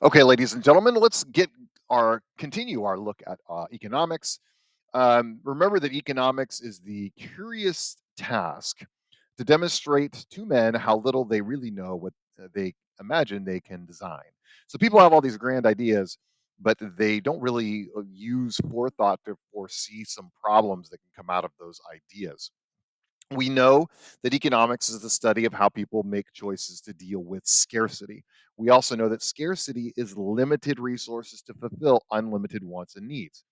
Okay, ladies and gentlemen, let's get our continue our look at economics. Remember that economics is the curious task to demonstrate to men how little they really know what they imagine they can design. So people have all these grand ideas, but they don't really use forethought to foresee some problems that can come out of those ideas. We know that economics is the study of how people make choices to deal with scarcity. We also know that scarcity is limited resources to fulfill unlimited wants and needs.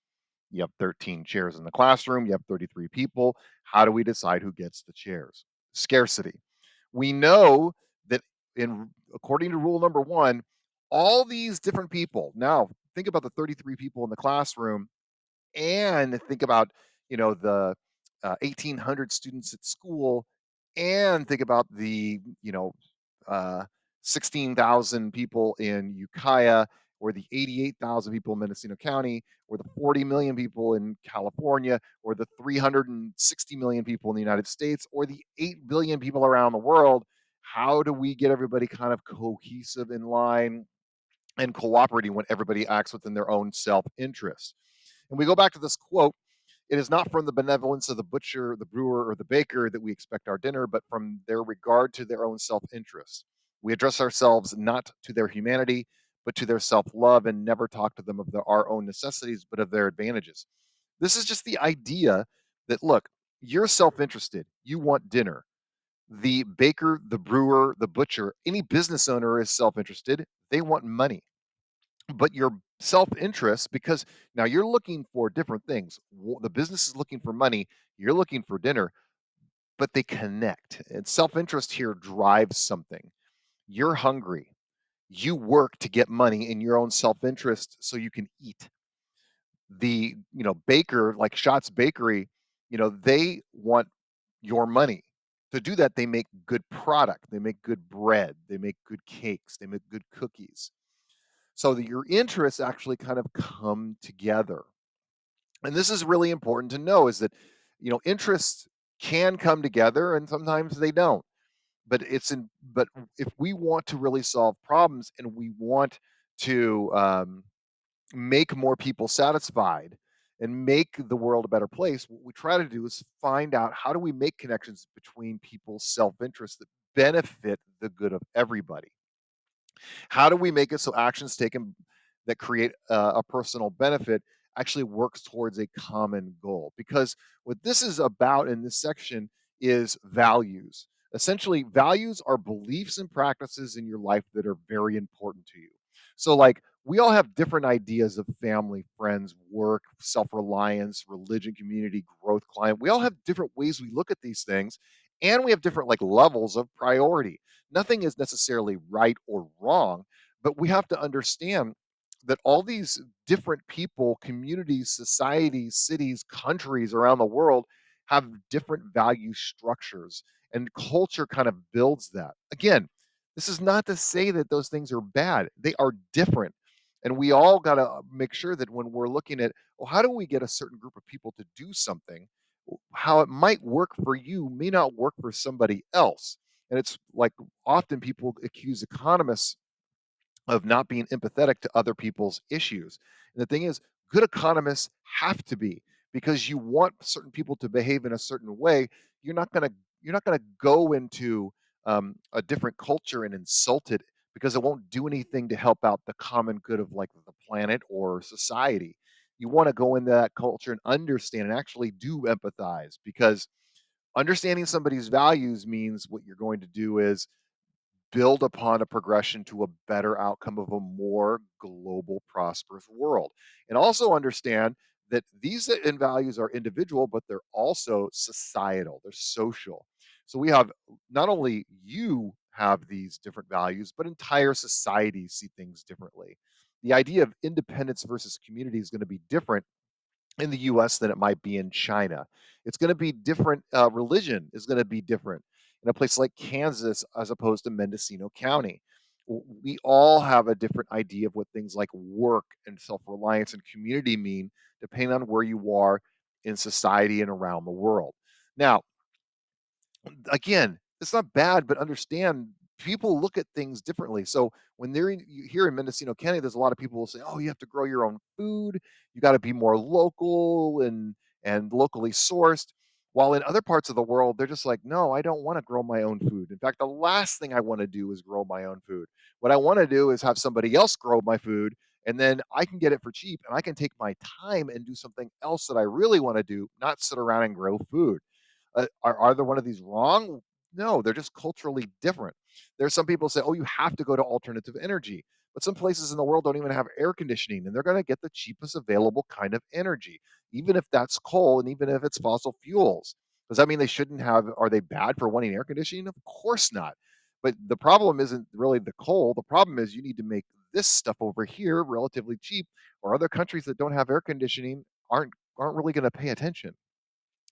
You have 13 chairs in the classroom, you have 33 people. How do we decide who gets the chairs? Scarcity. We know that in according to rule number 1, all these different people. Now, think about the 33 people in the classroom and think about the 1800 students at school, and think about the uh, 16,000 people in Ukiah, or the 88,000 people in Mendocino County, or the 40 million people in California, or the 360 million people in the United States, or the 8 billion people around the world. How do we get everybody kind of cohesive in line and cooperating when everybody acts within their own self interest? And we go back to this quote: "It is not from the benevolence of the butcher, the brewer, or the baker that we expect our dinner, but from their regard to their own self interest. We address ourselves not to their humanity, but to their self love, and never talk to them of our own necessities, but of their advantages." This is just the idea that, look, you're self interested. You want dinner. The baker, the brewer, the butcher, any business owner is self interested. They want money, but your self-interest, because now you're looking for different things. The business is looking for money, you're looking for dinner, but they connect, and self-interest here drives something. You're hungry, you work to get money in your own self-interest so you can eat. The baker, like Shots Bakery, they want your money. To do that, they make good product, they make good bread, they make good cakes, they make good cookies, so that your interests actually kind of come together. And this is really important to know, is that interests can come together and sometimes they don't. But if we want to really solve problems, and we want to make more people satisfied and make the world a better place, what we try to do is find out, how do we make connections between people's self-interest that benefit the good of everybody? How do we make it so actions taken that create a personal benefit actually works towards a common goal? Because what this is about in this section is values. Essentially, values are beliefs and practices in your life that are very important to you. So, like, we all have different ideas of family, friends, work, self reliance, religion, community, growth, client. We all have different ways we look at these things, and we have different like levels of priority. Nothing is necessarily right or wrong, but we have to understand that all these different people, communities, societies, cities, countries around the world have different value structures, and culture kind of builds that. Again, this is not to say that those things are bad, they are different. And we all got to make sure that when we're looking at, well, how do we get a certain group of people to do something, how it might work for you may not work for somebody else. And it's like, often people accuse economists of not being empathetic to other people's issues. And the thing is, good economists have to be, because you want certain people to behave in a certain way. You're not going to go into a different culture and insult it, because it won't do anything to help out the common good of like the planet or society. You want to go into that culture and understand and actually do empathize, because understanding somebody's values means what you're going to do is build upon a progression to a better outcome of a more global, prosperous world. And also understand that these in values are individual, but they're also societal, they're social. So we have, not only you have these different values, but entire societies see things differently. The idea of independence versus community is going to be different in the US than it might be in China. It's going to be different. Religion is going to be different in a place like Kansas as opposed to Mendocino County. We all have a different idea of what things like work and self reliance and community mean, depending on where you are in society and around the world. Now, again, it's not bad, but understand people look at things differently. So when here in Mendocino County, there's a lot of people will say, "Oh, you have to grow your own food. You got to be more local and locally sourced." While in other parts of the world, they're just like, "No, I don't want to grow my own food. In fact, the last thing I want to do is grow my own food. What I want to do is have somebody else grow my food, and then I can get it for cheap, and I can take my time and do something else that I really want to do, not sit around and grow food." Are either one of these wrong? No, they're just culturally different. There's some people say, "Oh, you have to go to alternative energy," but some places in the world don't even have air conditioning, and they're going to get the cheapest available kind of energy, even if that's coal and even if it's fossil fuels. Does that mean they shouldn't have? Are they bad for wanting air conditioning? Of course not. But the problem isn't really the coal. The problem is you need to make this stuff over here relatively cheap, or other countries that don't have air conditioning aren't really going to pay attention.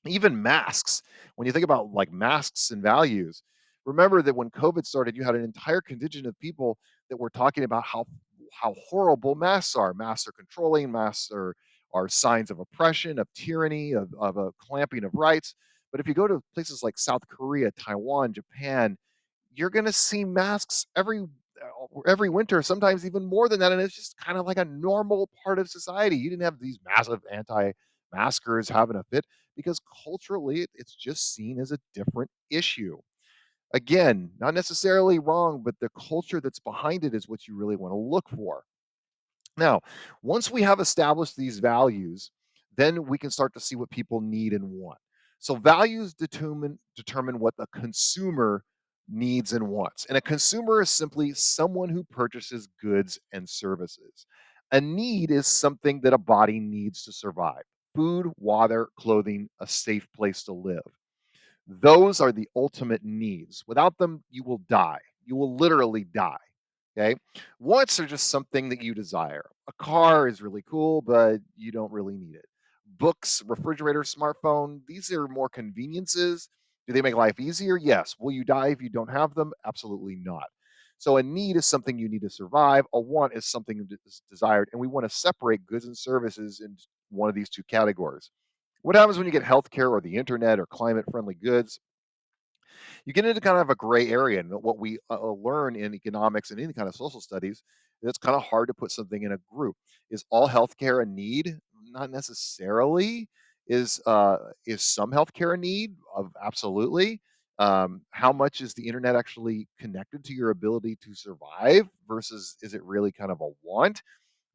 Even masks, when you think about like masks and values, remember that when COVID started, you had an entire contingent of people that were talking about how horrible masks are. Masks are controlling, masks are signs of oppression, of tyranny, of a clamping of rights. But if you go to places like South Korea, Taiwan, Japan, you're going to see masks every winter, sometimes even more than that, and it's just kind of like a normal part of society. You didn't have these massive anti-maskers having a fit because culturally it's just seen as a different issue. Again, not necessarily wrong, but the culture that's behind it is what you really want to look for. Now, once we have established these values, then we can start to see what people need and want. So values determine what the consumer needs and wants. And a consumer is simply someone who purchases goods and services. A need is something that a body needs to survive. Food, water, clothing, a safe place to live. Those are the ultimate needs. Without them, you will die. You will literally die. Okay. Wants are just something that you desire. A car is really cool, but you don't really need it. Books, refrigerator, smartphone, these are more conveniences. Do they make life easier? Yes. Will you die if you don't have them? Absolutely not. So a need is something you need to survive. A want is something that is desired. And we want to separate goods and services in one of these two categories. What happens when you get healthcare or the internet or climate friendly goods? You get into kind of a gray area. And what we learn in economics and any kind of social studies, it's kind of hard to put something in a group. Is all healthcare a need? Not necessarily. Is some healthcare a need? Of absolutely. How much is the internet actually connected to your ability to survive versus is it really kind of a want?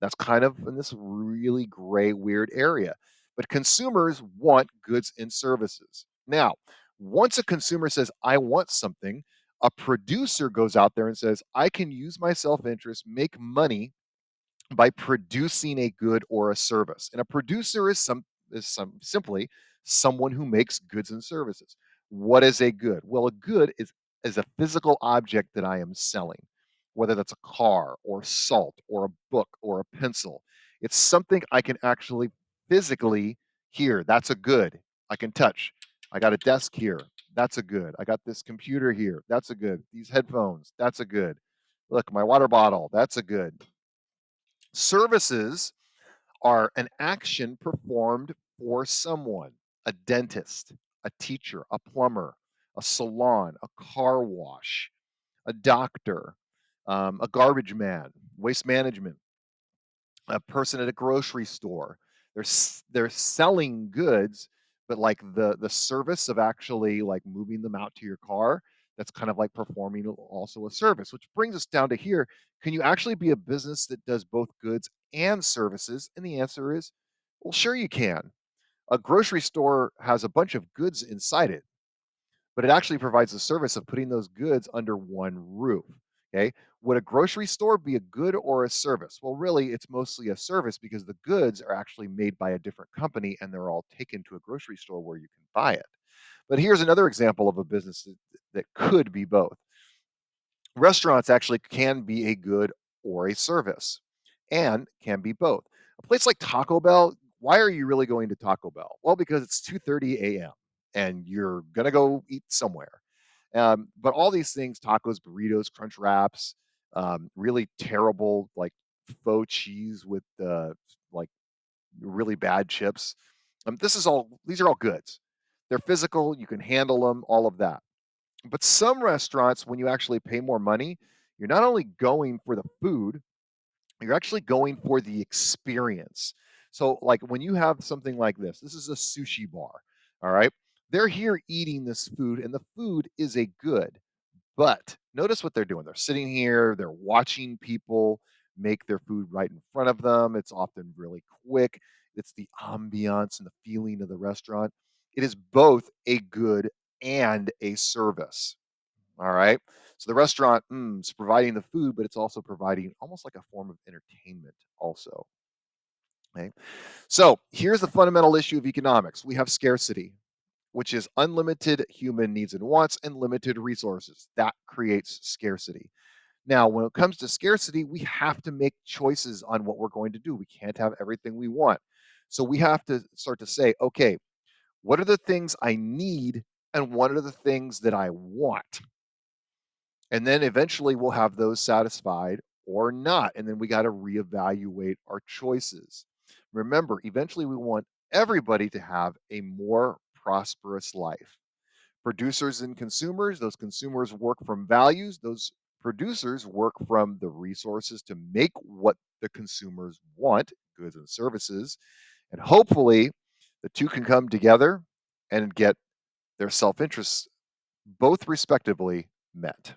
That's kind of in this really gray, weird area. But consumers want goods and services. Now, once a consumer says, I want something, a producer goes out there and says, I can use my self interest, make money by producing a good or a service. And a producer is some simply someone who makes goods and services. What is a good? Well, a good is a physical object that I am selling, whether that's a car or salt or a book or a pencil. It's something I can actually physically hear. That's a good. I can touch. I got a desk here. That's a good. I got this computer here. That's a good. These headphones. That's a good. Look, my water bottle. That's a good. Services are an action performed for someone, a dentist, a teacher, a plumber, a salon, a car wash, a doctor, a garbage man, waste management, a person at a grocery store. They're selling goods, but like the service of actually like moving them out to your car, that's kind of like performing also a service, which brings us down to here. Can you actually be a business that does both goods and services? And the answer is, well, sure you can. A grocery store has a bunch of goods inside it, but it actually provides the service of putting those goods under one roof. Okay. Would a grocery store be a good or a service? Well, really, it's mostly a service because the goods are actually made by a different company and they're all taken to a grocery store where you can buy it. But here's another example of a business that could be both. Restaurants actually can be a good or a service and can be both. A place like Taco Bell, why are you really going to Taco Bell? Well, because it's 2:30 a.m. and you're going to go eat somewhere. But all these things, tacos, burritos, crunch wraps, really terrible like faux cheese with like really bad chips. These are all goods. They're physical, you can handle them, all of that. But some restaurants, when you actually pay more money, you're not only going for the food, you're actually going for the experience. So, like when you have something like this is a sushi bar, all right? They're here eating this food, and the food is a good. But notice what they're doing. They're sitting here, they're watching people make their food right in front of them. It's often really quick. It's the ambiance and the feeling of the restaurant. It is both a good and a service. All right. So the restaurant is providing the food, but it's also providing almost like a form of entertainment, also. Okay. So here's the fundamental issue of economics: we have scarcity, which is unlimited human needs and wants and limited resources. That creates scarcity. Now, when it comes to scarcity, we have to make choices on what we're going to do. We can't have everything we want. So we have to start to say, okay, what are the things I need and what are the things that I want? And then eventually we'll have those satisfied or not. And then we got to reevaluate our choices. Remember, eventually we want everybody to have a more prosperous life. Producers and consumers, those consumers work from values, those producers work from the resources to make what the consumers want, goods and services. And hopefully the two can come together and get their self interests both respectively met.